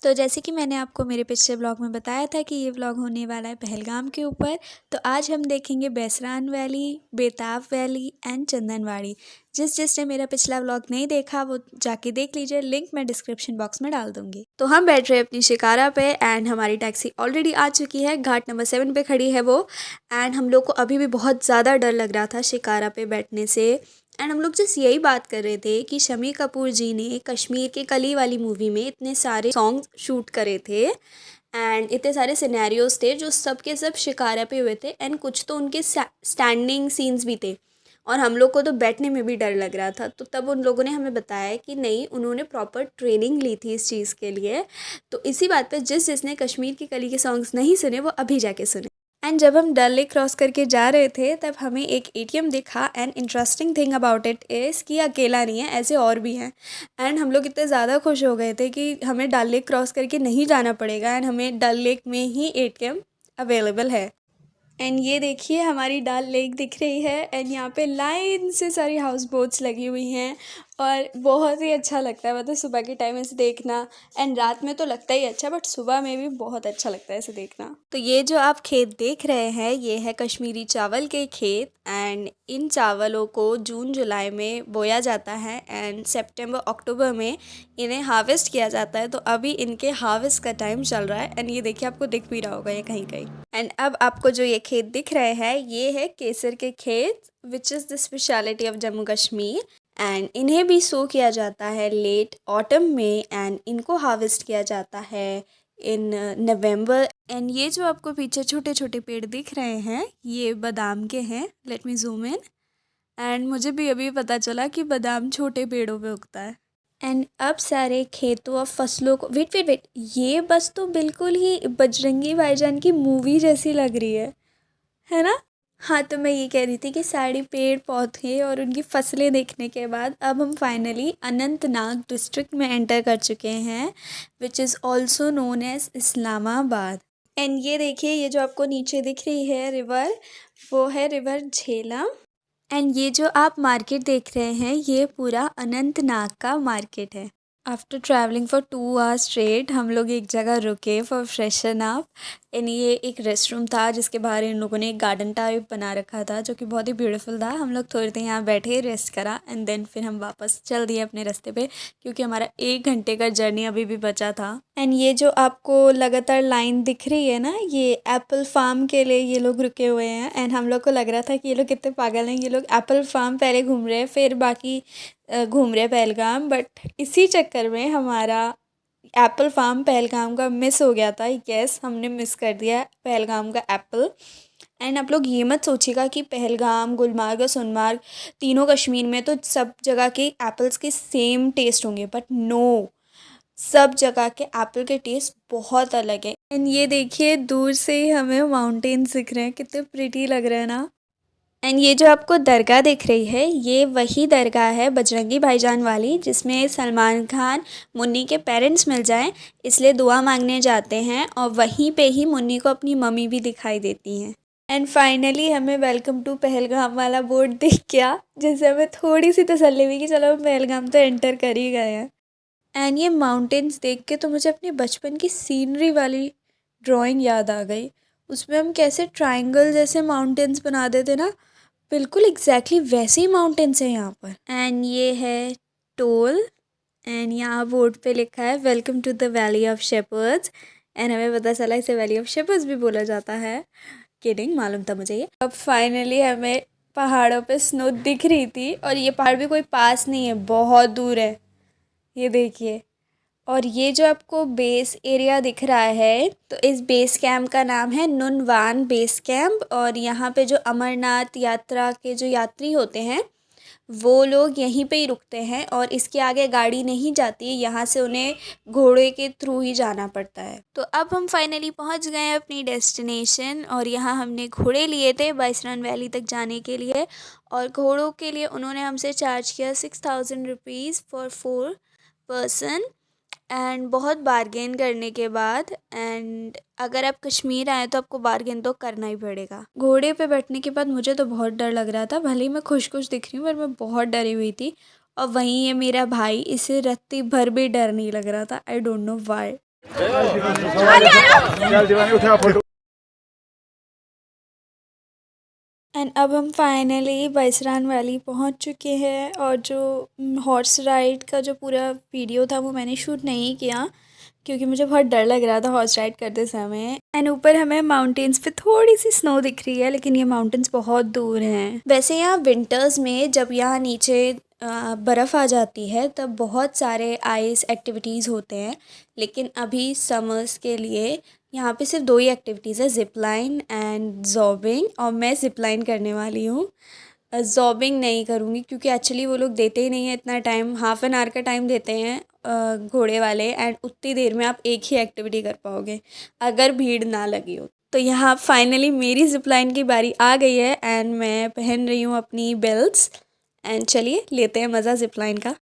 तो जैसे कि मैंने आपको मेरे पिछले व्लॉग में बताया था कि ये व्लॉग होने वाला है पहलगाम के ऊपर। तो आज हम देखेंगे बेसरान वैली, बेताब वैली एंड चंदनवाड़ी। जिसने मेरा पिछला व्लॉग नहीं देखा वो जाके देख लीजिए, लिंक मैं डिस्क्रिप्शन बॉक्स में डाल दूंगी। तो हम बैठ रहे हैं अपनी शिकारा पे एंड हमारी टैक्सी ऑलरेडी आ चुकी है, घाट नंबर 7 पे खड़ी है वो। एंड हम लोग को अभी भी बहुत ज़्यादा डर लग रहा था शिकारा पे बैठने से। एंड हम लोग जस्ट यही बात कर रहे थे कि शम्मी कपूर जी ने कश्मीर के कली वाली मूवी में इतने सारे सॉन्ग शूट करे थे एंड इतने सारे सिनेरियोज थे जो सब के सब शिकारा पे हुए थे एंड कुछ तो उनके स्टैंडिंग सीन्स भी थे और हम लोग को तो बैठने में भी डर लग रहा था। तो तब उन लोगों ने हमें बताया कि नहीं, उन्होंने प्रॉपर ट्रेनिंग ली थी इस चीज़ के लिए। तो इसी बात पे जिसने कश्मीर की कली के सॉन्ग्स नहीं सुने वो अभी जाके सुने। एंड जब हम डल लेक क्रॉस करके जा रहे थे तब हमें एक एटीएम दिखा and interesting thing about it is कि अकेला नहीं है, ऐसे और भी हैं। एंड हम लोग इतने ज़्यादा खुश हो गए थे कि हमें डल लेक क्रॉस करके नहीं जाना पड़ेगा एंड हमें डल लेक में ही एटीएम अवेलेबल है। एंड ये देखिए हमारी डल लेक दिख रही है एंड यहाँ पे लाइन से सारी हाउस बोट्स लगी हुई हैं और बहुत ही अच्छा लगता है, मतलब सुबह के टाइम ऐसे देखना। एंड रात में तो लगता ही अच्छा, बट सुबह में भी बहुत अच्छा लगता है ऐसे देखना। तो ये जो आप खेत देख रहे हैं ये है कश्मीरी चावल के खेत एंड इन चावलों को जून जुलाई में बोया जाता है एंड सितंबर अक्टूबर में इन्हें हार्वेस्ट किया जाता है। तो अभी इनके हार्वेस्ट का टाइम चल रहा है एंड ये देखिए आपको दिख भी रहा होगा ये कहीं कहीं। एंड अब आपको जो ये खेत दिख रहे हैं ये है केसर के खेत which is the speciality of Jammu Kashmir. And इन्हें भी सो किया जाता है लेट ऑटम में एंड इनको हार्वेस्ट किया जाता है इन नवंबर। एंड ये जो आपको पीछे छोटे छोटे पेड़ दिख रहे हैं ये बादाम के हैं। Let me zoom in. And मुझे भी अभी पता चला कि बादाम छोटे पेड़ों पे उगता है। एंड अब सारे खेतों और फसलों को वेट ये बस तो बिल्कुल ही बजरंगी भाईजान की मूवी जैसी लग रही है ना। हाँ, तो मैं ये कह रही थी कि सारे पेड़ पौधे और उनकी फसलें देखने के बाद अब हम फाइनली अनंतनाग डिस्ट्रिक्ट में एंटर कर चुके हैं which is also known as Islamabad. And ये देखिए ये जो आपको नीचे दिख रही है रिवर, वो है रिवर झेलम। एंड ये जो आप मार्केट देख रहे हैं ये पूरा अनंतनाग का मार्केट है। After travelling for 2 hours straight हम लोग एक जगह रुके फॉर फ्रेशन अप। एंड ये एक रेस्टरूम था जिसके बाहर इन लोगों ने एक गार्डन टाइप बना रखा था जो कि बहुत ही ब्यूटीफुल था। हम लोग थोड़ी देर यहाँ बैठे, रेस्ट करा एंड देन फिर हम वापस चल दिए अपने रास्ते पे क्योंकि हमारा 1 घंटे का जर्नी अभी भी बचा था। एंड ये जो आपको लगातार लाइन दिख रही है ना, ये एप्पल फार्म के लिए ये लोग रुके हुए हैं। एंड हम लोग को लग रहा था कि ये लोग कितने पागल हैं, ये लोग एप्पल फार्म पहले घूम रहे हैं फिर बाकी घूम रहे पहलगाम। बट इसी चक्कर में हमारा एप्पल फार्म पहलगाम का मिस हो गया था। यस, हमने मिस कर दिया पहलगाम का एप्पल। एंड आप लोग ये मत सोचिएगा कि पहलगाम, गुलमार्ग और सोनमार्ग तीनों कश्मीर में तो सब जगह के एप्पल्स के सेम टेस्ट होंगे, बट नो, सब जगह के एप्पल के टेस्ट बहुत अलग है। एंड ये देखिए दूर से ही हमें माउंटेन्स दिख रहे हैं, कितने प्रिटी लग रहे हैं ना। एंड ये जो आपको दरगाह दिख रही है ये वही दरगाह है बजरंगी भाईजान वाली जिसमें सलमान खान मुन्नी के पेरेंट्स मिल जाएं इसलिए दुआ मांगने जाते हैं और वहीं पे ही मुन्नी को अपनी मम्मी भी दिखाई देती हैं। एंड फाइनली हमें वेलकम टू पहलगाम वाला बोर्ड दिख गया जिससे हमें थोड़ी सी तसल्ली हुई कि चलो हम पहलगाम तो एंटर कर ही गए हैं। एंड ये माउंटेन्स देख के तो मुझे अपने बचपन की सीनरी वाली ड्राइंग याद आ गई। उसमें हम कैसे ट्राइंगल जैसे माउंटेन्स बना देते ना, बिल्कुल एग्जैक्टली वैसे ही माउंटेन्स हैं यहाँ पर। एंड ये है टोल एंड यहाँ बोर्ड पे लिखा है welcome to the valley of shepherds. And हमें पता चला इसे वैली ऑफ शेपर्ड्स भी बोला जाता है। किडिंग, मालूम था मुझे ये। अब फाइनली हमें पहाड़ों पे स्नो दिख रही थी और ये पहाड़ भी कोई पास नहीं है, बहुत दूर है, ये देखिए। और ये जो आपको बेस एरिया दिख रहा है तो इस बेस कैंप का नाम है नुनवान बेस कैंप। और यहाँ पे जो अमरनाथ यात्रा के जो यात्री होते हैं वो लोग यहीं पे ही रुकते हैं और इसके आगे गाड़ी नहीं जाती, यहाँ से उन्हें घोड़े के थ्रू ही जाना पड़ता है। तो अब हम फाइनली पहुँच गए हैं अपनी डेस्टिनेशन और यहाँ हमने घोड़े लिए थे बेसरान वैली तक जाने के लिए और घोड़ों के लिए उन्होंने हमसे चार्ज किया 6000 रुपीज़ फॉर 4 पर्सन। एंड बहुत बार्गेन करने के बाद, एंड अगर आप कश्मीर आए तो आपको बार्गेन तो करना ही पड़ेगा। घोड़े पे बैठने के बाद मुझे तो बहुत डर लग रहा था, भले ही मैं खुश खुश दिख रही हूँ पर मैं बहुत डरी हुई थी। और वहीं ये मेरा भाई, इसे रत्ती भर भी डर नहीं लग रहा था, I don't know why. And अब हम फाइनली बैसरान वैली पहुंच चुके हैं और जो हॉर्स राइड का जो पूरा वीडियो था वो मैंने शूट नहीं किया क्योंकि मुझे बहुत डर लग रहा था हॉर्स राइड करते समय। एंड ऊपर हमें माउंटेन्स पे थोड़ी सी स्नो दिख रही है लेकिन ये माउंटेन्स बहुत दूर हैं। वैसे यहाँ विंटर्स में जब यहाँ नीचे बर्फ़ आ जाती है तब बहुत सारे आइस एक्टिविटीज़ होते हैं, लेकिन अभी समर्स के लिए यहाँ पे सिर्फ 2 ही एक्टिविटीज़ है, ज़िप लाइन एंड ज़ॉबिंग। और मैं ज़िप लाइन करने वाली हूँ, ज़ॉबिंग नहीं करूँगी क्योंकि एक्चुअली वो लोग देते ही नहीं है इतना टाइम, हाफ़ एन आवर का टाइम देते हैं घोड़े वाले, एंड उतनी देर में आप एक ही एक्टिविटी कर पाओगे अगर भीड़ ना लगी हो। तो यहाँ फाइनली मेरी ज़िप लाइन की बारी आ गई है एंड मैं पहन रही हूँ अपनी बेल्ट्स। एंड चलिए लेते हैं मज़ा ज़िप लाइन का।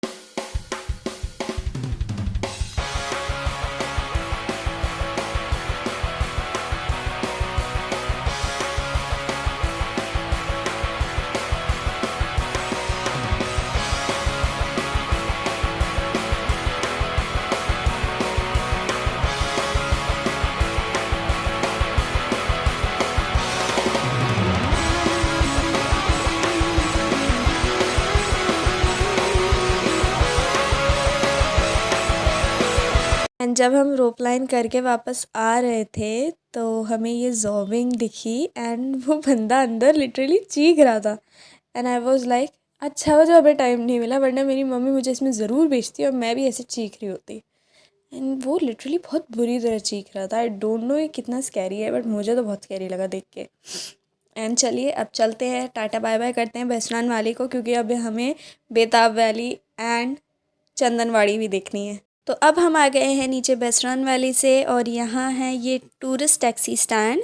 एंड जब हम रोप लाइन करके वापस आ रहे थे तो हमें ये ज़ॉबिंग दिखी एंड वो बंदा अंदर लिटरली चीख रहा था एंड आई वाज लाइक अच्छा वजह हमें टाइम नहीं मिला वरना मेरी मम्मी मुझे इसमें ज़रूर भेजती और मैं भी ऐसे चीख रही होती। एंड वो लिटरली बहुत बुरी तरह चीख रहा था। आई डोंट नो ये कितना स्कैरी है बट मुझे तो बहुत स्कैरी लगा देख के। एंड चलिए अब चलते हैं, टाटा बाय बाय करते हैं बैसरान वैली को क्योंकि अब हमें बेताब वैली एंड चंदनवाड़ी भी देखनी है। तो अब हम आ गए हैं नीचे बैसरान वैली से और यहाँ है ये टूरिस्ट टैक्सी स्टैंड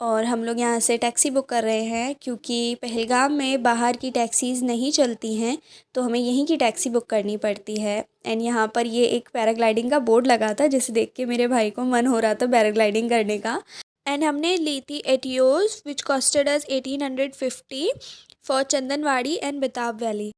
और हम लोग यहाँ से टैक्सी बुक कर रहे हैं क्योंकि पहलगाम में बाहर की टैक्सीज़ नहीं चलती हैं तो हमें यहीं की टैक्सी बुक करनी पड़ती है। एंड यहाँ पर ये एक पैराग्लाइडिंग का बोर्ड लगा था जिसे देख के मेरे भाई को मन हो रहा था पैराग्लाइडिंग करने का। एंड हमने ली थी Etios which costed us 1850 for Chandanwadi and बेताब वैली।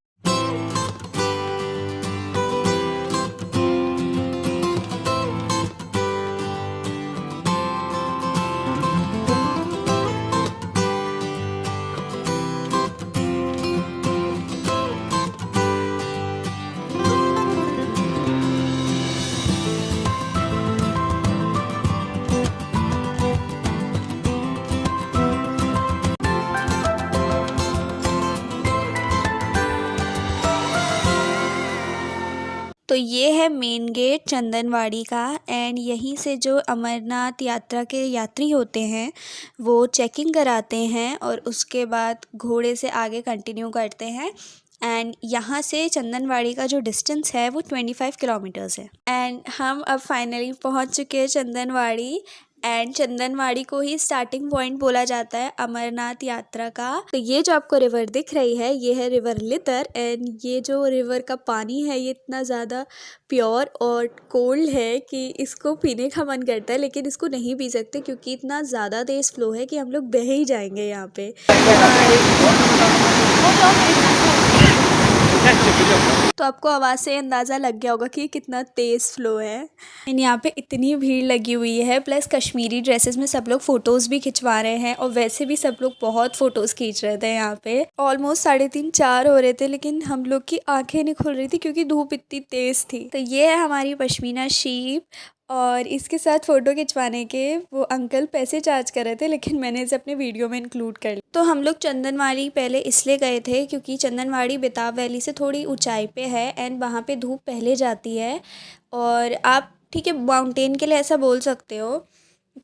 तो ये है मेन गेट चंदनवाड़ी का एंड यहीं से जो अमरनाथ यात्रा के यात्री होते हैं वो चेकिंग कराते हैं और उसके बाद घोड़े से आगे कंटिन्यू करते हैं। एंड यहाँ से चंदनवाड़ी का जो डिस्टेंस है वो 25 किलोमीटर्स है। एंड हम अब फाइनली पहुँच चुके हैं चंदनवाड़ी एंड चंदनवाड़ी को ही स्टार्टिंग पॉइंट बोला जाता है अमरनाथ यात्रा का। तो ये जो आपको रिवर दिख रही है ये है रिवर लितर एंड ये जो रिवर का पानी है ये इतना ज़्यादा प्योर और कोल्ड है कि इसको पीने का मन करता है लेकिन इसको नहीं पी सकते क्योंकि इतना ज़्यादा तेज़ फ्लो है कि हम लोग बह ही जाएंगे यहाँ पे। तो आपको आवाज़ से अंदाज़ा लग गया होगा कि कितना तेज़ फ्लो है। एंड यहाँ पे इतनी भीड़ लगी हुई है प्लस कश्मीरी ड्रेसेस में सब लोग फ़ोटोज़ भी खिंचवा रहे हैं और वैसे भी सब लोग बहुत फ़ोटोज़ खींच रहे थे। यहाँ पे ऑलमोस्ट 3:30-4 हो रहे थे लेकिन हम लोग की आंखें नहीं खुल रही थी क्योंकि धूप इतनी तेज़ थी। तो ये है हमारी पश्मीना शीप और इसके साथ फ़ोटो खिंचवाने के वो अंकल पैसे चार्ज कर रहे थे लेकिन मैंने इसे अपने वीडियो में इंक्लूड कर लिया। तो हम लोग चंदनवाड़ी पहले इसलिए गए थे क्योंकि चंदनवाड़ी बेताब वैली से थोड़ी ऊंचाई पे है एंड वहाँ पे धूप पहले जाती है और आप ठीक है माउंटेन के लिए ऐसा बोल सकते हो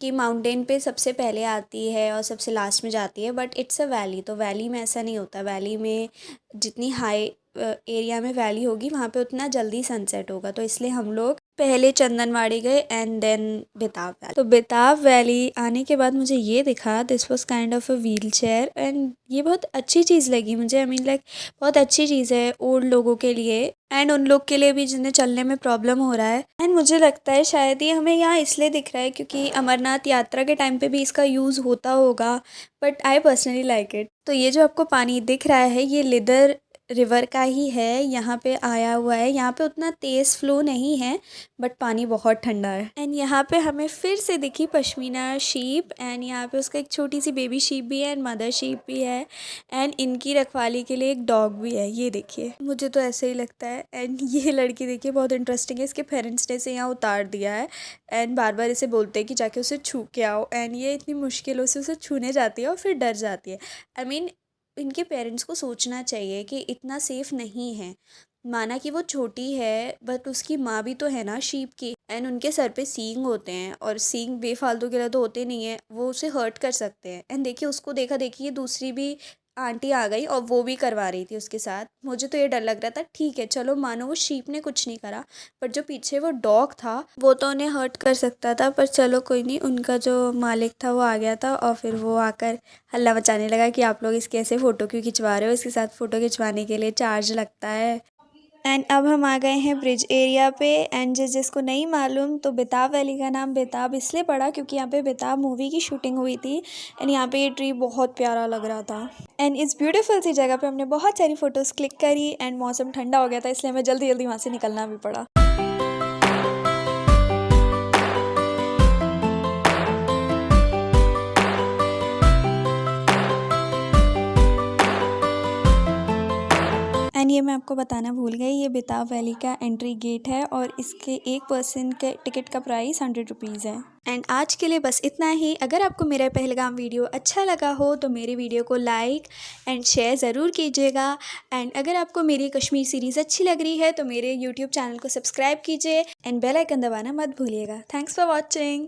कि माउंटेन पे सबसे पहले आती है और सबसे लास्ट में जाती है बट इट्स अ वैली। तो वैली में ऐसा नहीं होता, वैली में जितनी हाई एरिया में वैली होगी वहाँ पे उतना जल्दी सनसेट होगा। तो इसलिए हम लोग पहले चंदनवाड़ी गए एंड देन बेताब वैली। तो बेताब वैली आने के बाद मुझे ये दिखा this was kind of a wheel chair and ये बहुत अच्छी चीज़ लगी मुझे। आई मीन लाइक बहुत अच्छी चीज़ है ओल्ड लोगों के लिए एंड उन लोग के लिए भी जिन्हें चलने में प्रॉब्लम हो रहा है। एंड मुझे लगता है शायद ये हमें यहाँ इसलिए दिख रहा है क्योंकि अमरनाथ यात्रा के टाइम पे भी इसका यूज़ होता होगा but I personally like it. तो ये जो आपको पानी दिख रहा है ये लिदर रिवर का ही है, यहाँ पे आया हुआ है। यहाँ पे उतना तेज़ फ्लो नहीं है बट पानी बहुत ठंडा है। एंड यहाँ पे हमें फिर से दिखी पश्मीना शीप एंड यहाँ पे उसका एक छोटी सी बेबी शीप भी है एंड मदर शीप भी है एंड इनकी रखवाली के लिए एक डॉग भी है। ये देखिए, मुझे तो ऐसे ही लगता है। एंड ये लड़की देखिए बहुत इंटरेस्टिंग है। इसके पेरेंट्स ने इसे यहाँ उतार दिया है एंड बार बार इसे बोलते हैं कि जाके उसे छू के आओ एंड ये इतनी मुश्किलों से उसे छूने जाती है और फिर डर जाती है। आई मीन इनके पेरेंट्स को सोचना चाहिए कि इतना सेफ नहीं है। माना कि वो छोटी है बट उसकी माँ भी तो है ना शीप की एंड उनके सर पे सींग होते हैं और सींग बेफालतू के लिए तो होते नहीं है, वो उसे हर्ट कर सकते हैं। एंड देखिए उसको देखा देखिए दूसरी भी आंटी आ गई और वो भी करवा रही थी उसके साथ। मुझे तो ये डर लग रहा था। ठीक है चलो मानो वो शीप ने कुछ नहीं करा पर जो पीछे वो डॉग था वो तो उन्हें हर्ट कर सकता था। पर चलो कोई नहीं, उनका जो मालिक था वो आ गया था और फिर वो आकर हल्ला मचाने लगा कि आप लोग इसके ऐसे फ़ोटो क्यों खिंचवा रहे हो, इसके साथ फ़ोटो खिंचवाने के लिए चार्ज लगता है। एंड अब हम आ गए हैं ब्रिज एरिया पे। एंड जिसको नहीं मालूम तो बेताब वैली का नाम बेताब इसलिए पड़ा क्योंकि यहाँ पे बेताब मूवी की शूटिंग हुई थी एंड यहाँ पे ये ट्री बहुत प्यारा लग रहा था। एंड इस ब्यूटीफुल सी जगह पे हमने बहुत सारी फ़ोटोज़ क्लिक करी एंड मौसम ठंडा हो गया था इसलिए हमें जल्दी जल्दी वहाँ से निकलना भी पड़ा। एंड ये मैं आपको बताना भूल गई, ये बेताब वैली का एंट्री गेट है और इसके एक पर्सन के टिकट का प्राइस 100 रुपीज़ है। एंड आज के लिए बस इतना ही। अगर आपको मेरा पहलगाम वीडियो अच्छा लगा हो तो मेरे वीडियो को लाइक एंड शेयर ज़रूर कीजिएगा। एंड अगर आपको मेरी कश्मीर सीरीज़ अच्छी लग रही है तो मेरे यूट्यूब चैनल को सब्सक्राइब कीजिए एंड बेल आइकन दबाना मत भूलिएगा। Thanks for watching.